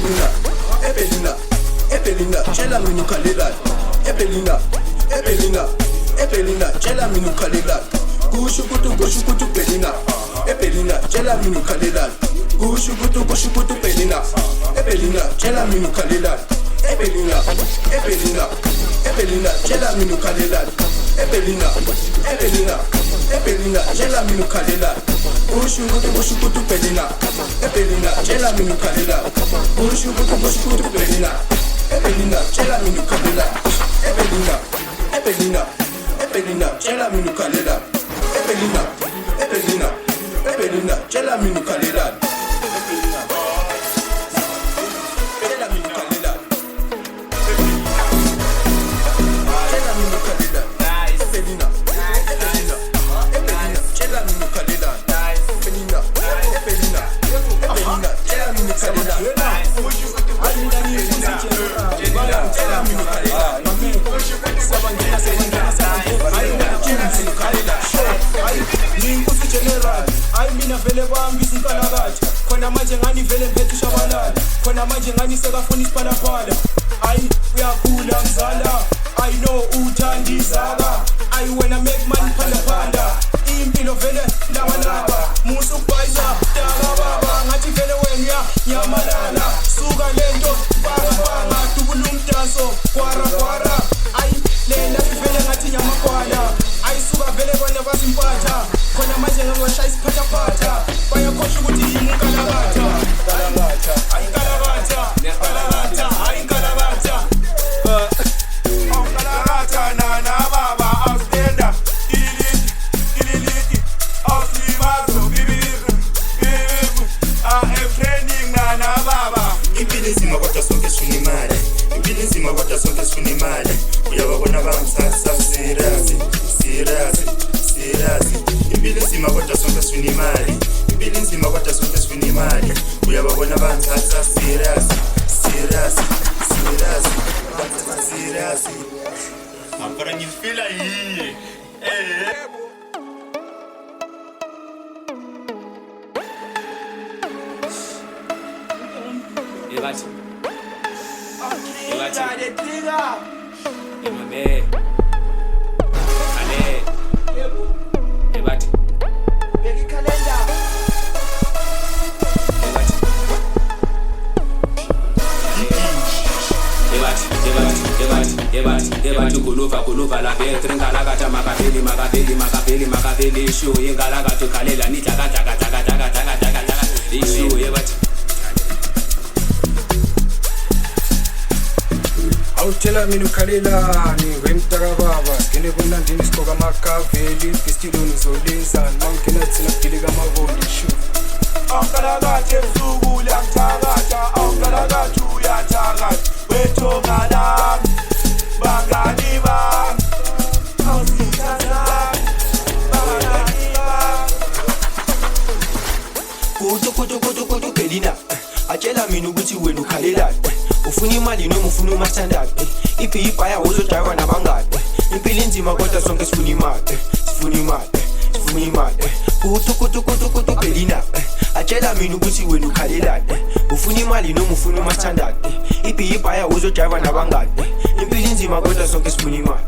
Ebelina, Ebelina, Ebelina, tshela mina ukhalelani. Ebelina, Ebelina, Ebelina, tshela mina ukhalelani. Kusho ukuthi ubelina. Ebelina, tshela mina ukhalelani. Kusho ukuthi ubelina. Ebelina, tshela mina ukhalelani. Ebelina, Ebelina, Ebelina, tshela mina ukhalelani. Ebelina, Ebelina, Ebelina, tshela mina ukhalelani. Kusho ukuthi ubelina. Ebelina, tshela mina ukhalelani. Kusho ukuthi ubelina. Ebelina, tshela mina ukhalelani. Ebelina, Ebelina, Ebelina, tshela mina ukhalelani. Ebelina, Ebelina, Ebelina, tshela mina ukhalelani. Vele kwambisa inkalakatha khona manje ngani vele ngiphethe ushabalala khona manje ngani sekafuna isipalaphala ayi uyakhula mzala I know uthandisaka ayi wena make money phanda impilo vele lawalaba musu ukubhayisa taka baba ngathi vele wena uyamalala suka lento banga dubula umdanso kwara ayi lela vele ngathi nyamakwala ayi suka vele bona basimpatha khona manje ngashaya isiphatha bayakhohlwa ukuthi yini inkalakatha ayi inkalakatha ayi inkalakatha Onkalakatha na baba ausdenda ililiti auslimazo bibibu training na baba impilo nzima kodwa sonke sifuna imali impilo nzima kodwa sonke sifuna imali uyababona bamthatha serious impilo nzima kodwa sonke sifuna imali impilo nzima kodwa sonke sifuna imali uyababona bamthatha serious ampara ngifila yini Ebathi Diga emame ale ebathi beki calendar ebathi kuluva la betri ngalakatha makaveli ishu yengalakatha khalela nitakataka ishu ebathi awutshela mina ukhalelani ngwemtaka baba ngene kunandini isigqoka amakaveli istiloni zolenzani mangena thina kudilika amavondi shu onkalakatha ebusuku uyathakatha onkalakatha uyathakatha wethongala bangani bami awusithatha bangani bami kutu belina atshela mina ukuthi wena ukhalelani ufuna imali noma ufuna umathandana iphi ibhaya uzodrayiva nabangani impilo inzima kodwa sonke sifuna imali kutu belina atshela mina ukuthi wena ukhalelani ufuna imali noma ufuna umathandana iphi ibhaya uzodrayiva nabangani impilo inzima kodwa sonke sifuna imali